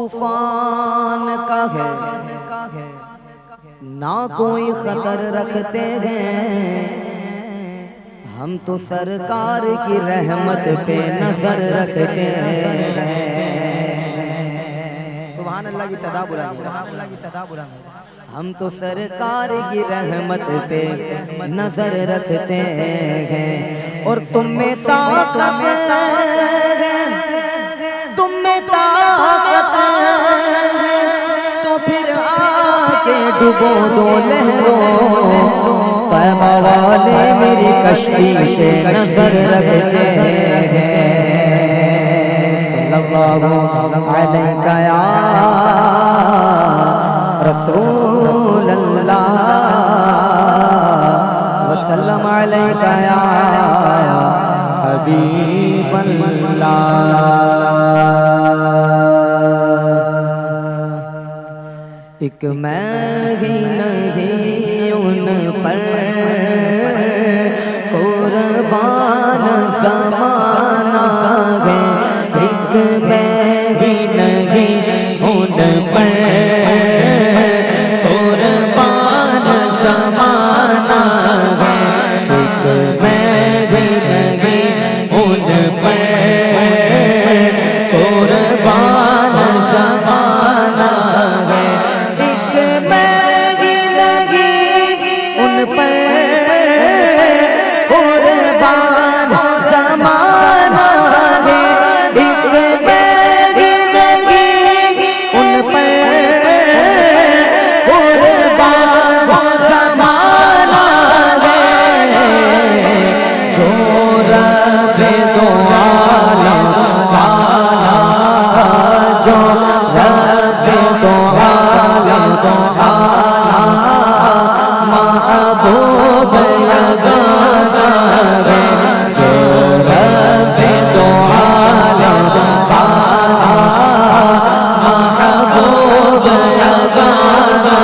طوفان کا ہے نہ کوئی خطر رکھتے ہیں، ہم تو سرکار کی رحمت پہ نظر رکھتے ہیں۔ سبحان اللہ کی صدا بلند، ہم تو سرکار کی رحمت پہ نظر رکھتے ہیں۔ اور تم میں طاقت ہے، تم میں طاقت ہے، تو پھر آکے ڈبو دو لہروں، طیبہ والے میری کشتی سے نظر رکھتے ہیں۔ صلی اللہ علیہ یا رسول اللہ وسلم علیہ یا حبیب اللہ۔ ایک میں ہی نہیں ان پر قربان زمانہ ہے، ایک میں ہی نہیں ان پر قربان زمانہ ہے، ایک میں ہی نہیں ان پر قربان زمانہ ہے، ایک میں ہی نہیں ان پر قربان زمانہ ہے، ایک میں ہی نہیں ان پر قربان زمانہ ہے، جو رب دو عالم تعالیٰ، جو رب دو عالم تعالیٰ محبوب یگانہ ہے، جو رب دو عالم تعالیٰ محبوب یگانہ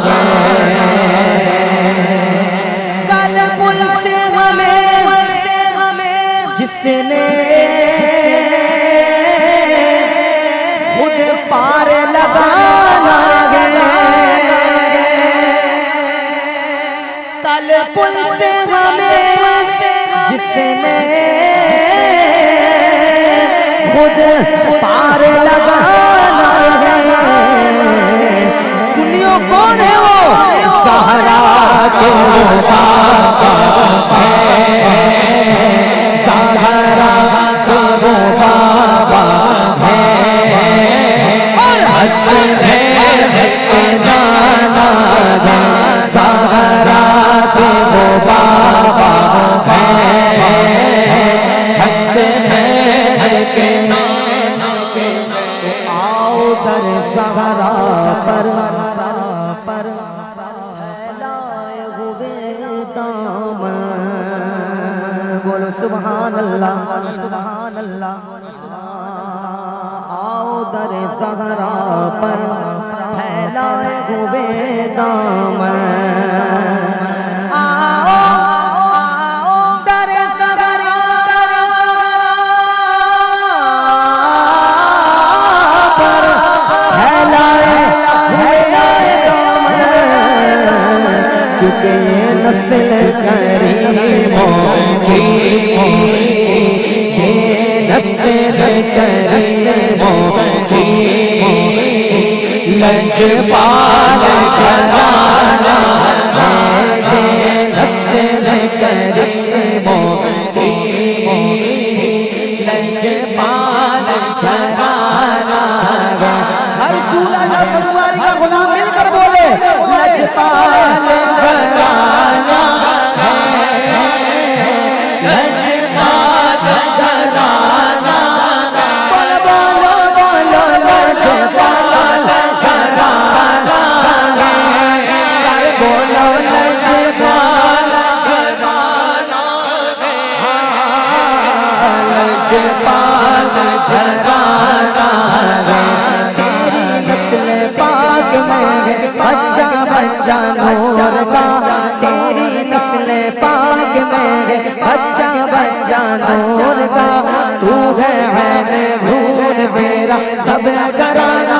ہے۔ کل پل سے ہمیں جس نے خود پار لگانا ہے، کل پل سے ہمیں جس نے خود پار لگانا ہے، سنیو کون ہے وہ؟ زہرا کے بابا ہے، زہرا کے بابا ہے، اور حسنین حسنانا ہے، زہرا کے بابا ہے، حسنین کے نانا ہے۔ آؤ در زہرا پر پھیلائے ہوئے دامن، بولو سبحان اللہ سبحان اللہ۔ آؤ در زہرا پر پھیلائے ہوئے دامن، آؤ در زہرا پر پھیلائے دامن، کیونکہ یہ نسل کریموں کی، یہ نسل کریموں کی لجپال جھرانا ہے، یہ نسل کریموں کی لجپال جھرانا ہے۔ ہر رسول اللہ سنواری کا غلام مل کر بولے لجپال جھرانا ہے، لجپال جھرانا، بولو بولو بولو لجپال جھرانا ہے، سارے بولو لجپال جھرانا ہے، لجپال جھرانا ہے۔ تیری نسل پاک میں بچہ بچہ نور کا، تیری نسل پاک میں بچہ بچہ نور کا، تو ہے عین نور تیرا سب گھرانہ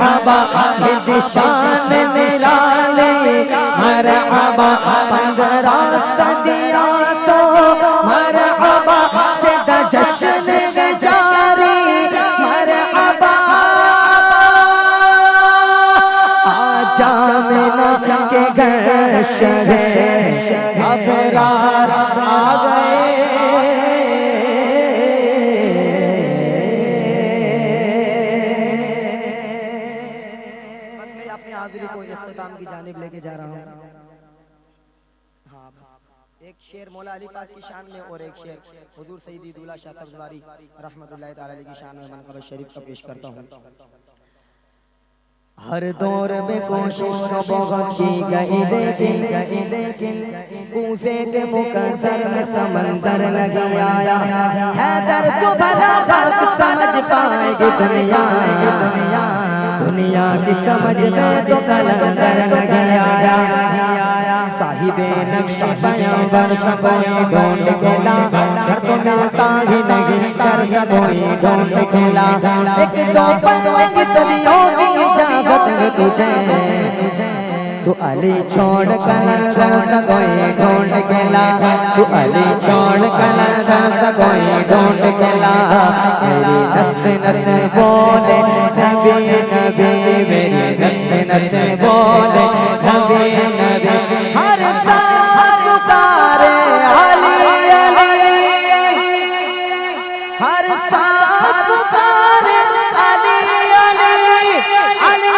مرحبا جد شان نرالے مرحبا 15 صدیاں تو مرحبا جد جشن جاری مرحبا آجا منا کے گھر شہر ابرار آ گئے کو اختتام کی جانب لے کے جا رہا ہوں. ہاں ایک شعر مولا علی پاک کی شان میں اور ایک شعر حضور سیدی دولہ شاہ سبزواری رحمت اللہ تعالی علیہ کی شان میں منقبت شریف کا پیش کرتا ہوں. ہر دور میں کوشش تو بہت کی گئی لیکن کوزے کے مقدر میں سمندر نہیں آیا. حیدر کو بھلا خلق سمجھ پائے گی دنیا کی سمجھ میں تو کلندر نہیں آیا. صاحب نقش پیغمبر سکوئی ڈھونڈ کے لا گھر تو ملتا ہی نہیں کر سکوئی ڈھونڈ کے لا. ایک دو پلوے کی صدیوں کی اجازت ہے تجھے تو علی چھوڑ کلندر سکوئی ڈھونڈ کے لا. تو علی چھوڑ کلندر سکوئی ڈھونڈ کے لا. میری نس نس بولے نبی نبی میری نس نس بولے نبی نبی. ہر سانس پکارے علی علی ہر سانس پکارے علی علی علی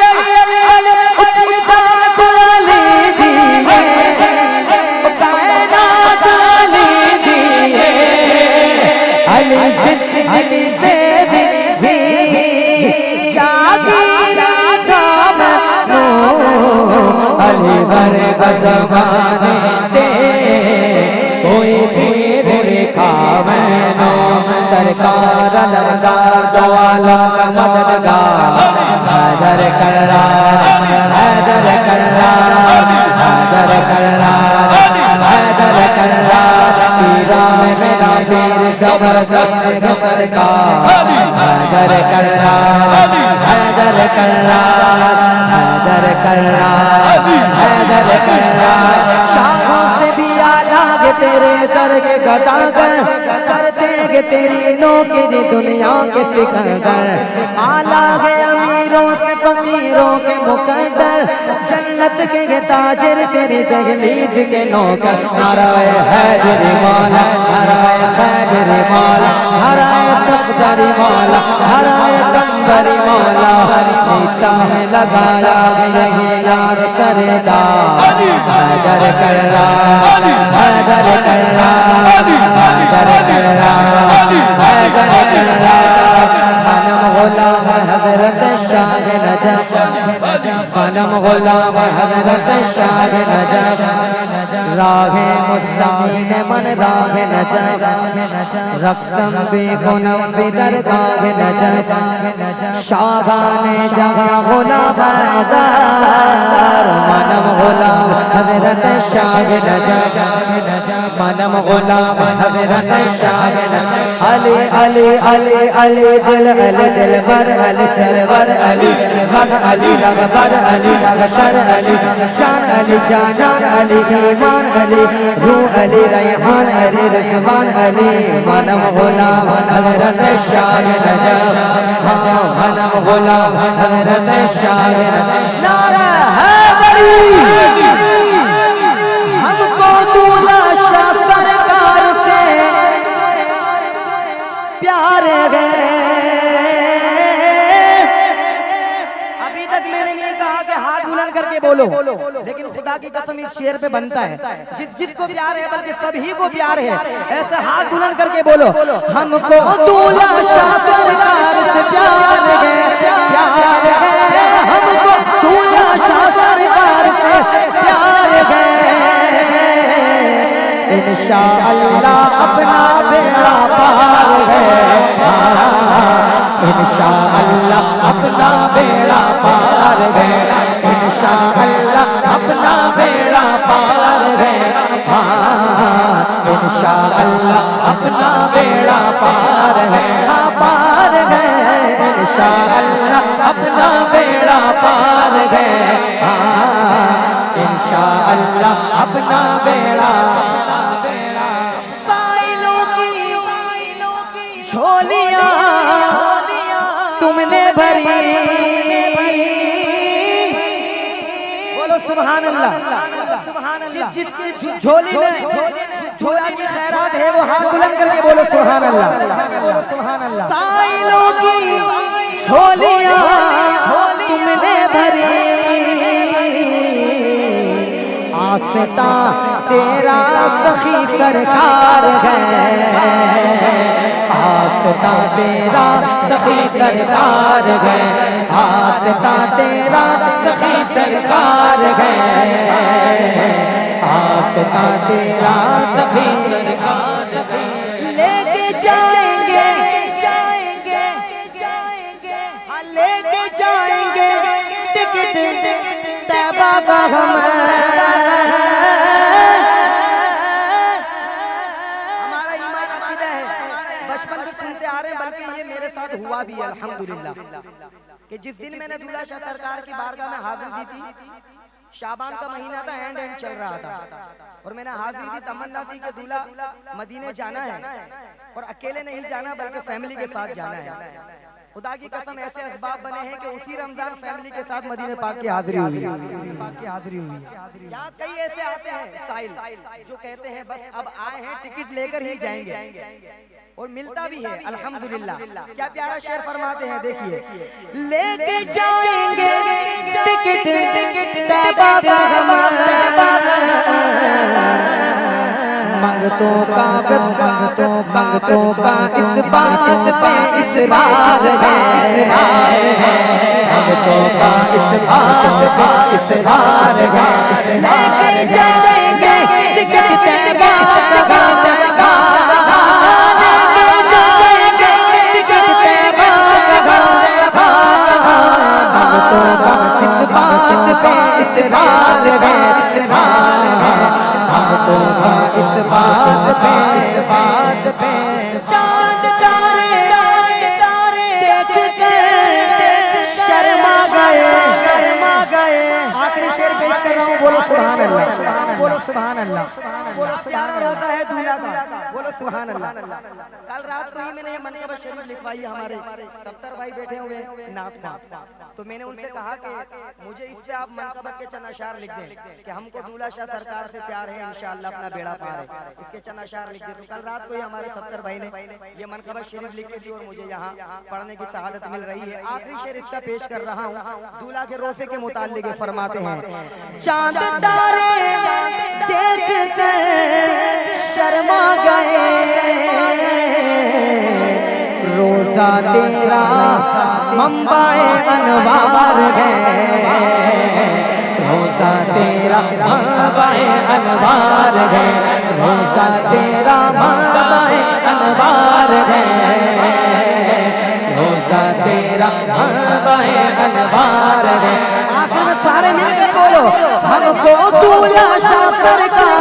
علی اچھی ذات علی دیے کائنات علی دیے علی جن علی سے علی بر بزمانے دے کوئی پیر لکھا میں نو سرکار لردار دو عالم کا مددگار حیدر کرار حیدر کرار حیدر کرار حیدر کرار. پیرا میں میرا پیر زبردست سرکار حیدر کرار حیدر کرار حیدر کرار حیدر کرار. شاہوں سے بھی آلاگ تیرے در کے گداگر کرتے گے تیری نوکری دنیا کے سکندر. آلاگ امیروں سے فقیروں کے مقدر جنت کے تاجر تیری تجلیس کے نوکر. نعرہ حیدر مولا نعرہ حیدر مولا نعرہ صفدر مولا نعرہ قمبر مولا. عیسیٰ میں لگایا یہی یار سردار حیدر کرار حیدر کرار حیدر کرار حیدر کرار. منم غلام حضرت شاہ نجف منم غلام حضرت شاہ نجف راہ مستقیم من راہ نجف رقصم بے گنم بے درگاہ نجف شاہان جہاں غلام حیدر. منم غلام حضرت شاہ نجف منم غلام حضرت شاہ نجف. علی علی علی علی دل علی دل بر علی سرور علی رغ علی رغبر علی رغشر علی شان علی جانان علی ایمان علی روح علی ریحان علی رضوان علی. منم غلام حضرت شاہ نجف منم غلام حضرت شاہ نجف. نعرہ حیدری ہم کو دولہ شاہ سرکار سے پیار ہے. ابھی تک میں نے نہیں کہا کہ ہاتھ بلند کر کے بولو لیکن خدا کی قسم اس شعر پہ بنتا ہے جس کو پیار ہے بلکہ سبھی کو پیار ہے ایسے ہاتھ بلند کر کے بولو. ہم کو دولہ شاہ سرکار سے پیار ہے ہم کو دولہ شاہ سرکار سے پیار ہے. انشاءاللہ اپنا بیڑا پار ہے انشاءاللہ اپنا بیڑا پار ہے انشاءاللہ اپنا بیڑا پار ہے انشاءاللہ اپنا بیڑا پار ہے پار ہے انشاءاللہ اپنا بیڑا پار ہے، انشاءاللہ اپنا بیڑا۔ سائلوں کی جھولیاں تم نے بھری، بولو سبحان اللہ۔ جس کی جھولی میں جھولا کی خیرات ہے وہ ہاتھ بلند کر کے بولو سبحان اللہ۔ سائلوں کی جھولیاں تم نے بھری، آستاں تیرا سخی سرکار ہے، آستاں تیرا سخی سرکار ہے، آستاں تیرا سخی سرکار ہے، آستاں تیرا سخی سرکار ہے۔ لے کے جائیں گے، لے کے جائیں گے ٹکٹ طیبہ کا ہمیں۔ ہمارا ایمان عقیدہ ہے، بچپن سے سنتے آ رہے ہیں، بلکہ یہ میرے ساتھ ہوا بھی ہے الحمدللہ، کہ جس دن میں نے دولہ شاہ سرکار کی بارگاہ میں حاضری دی تھی، شعبان کا مہینہ تھا، اینڈ چل رہا تھا، اور میں نے حاضری دی، تمنا تھی کہ دولہ مدینے جانا ہے، اور اکیلے نہیں جانا بلکہ فیملی کے ساتھ جانا ہے۔ خدا کی قسم ایسے اسباب بنے ہیں کہ اسی رمضان فیملی کے ساتھ مدینے پاک کی حاضری ہوئی۔ یہاں کئی ایسے آتے ہیں سائل جو کہتے ہیں بس اب آئے ہیں ٹکٹ لے کر ہی جائیں گے، اور ملتا بھی ہے الحمدللہ۔ کیا پیارا شعر فرماتے ہیں، دیکھیے، لے کے جائیں گے ٹکٹ طیبہ کا منگتوں کا بس منگتوں کا اس بات پہ اصرار ہے، منگتوں کا اس بات پہ اصرار ہے، لے کے جائیں گے ٹکٹ طیبہ کا، چاند تارے دیکھ کے شرما گئے۔ آخری شعر پیش کر رہا ہوں، بولو سبحان اللہ، بولو سبحان اللہ۔ پیارا روزہ ہے دولہ کا، بولو سبحان اللہ۔ کل رات کو ہی میں نے یہ منقبہ شریف لکھوائی، ہمارے 70 بھائی بیٹھے ہوئے نعت خواں، تو میں نے ان سے کہا کہ مجھے اس پہ آپ منقبت کے چند اشعار لکھ دیں کہ ہم کو دولہ شاہ سرکار سے پیار ہے، انشاءاللہ اپنا بیڑا پار ہے، اس کے چند اشعار لکھ دیں۔ تو کل رات کو ہی ہمارے 70 بھائی نے یہ منقبہ شریف لکھ کے دی، اور مجھے یہاں پڑھنے کی سعادت مل رہی ہے۔ آخری شعر اس کا پیش کر رہا ہوں، دولہ کے روزے کے متعلق فرماتے ہیں، چاند تارے دیکھ کر شرما گئے، روزہ تیرا منبع انوار ہے، روزہ تیرا منبع انوار ہے، روزہ تیرا منبع انوار ہے، روزہ تیرا منبع انوار ہے۔ آخر میں سارے مل کر بولو، ہم کو دولہ شاہ سرکار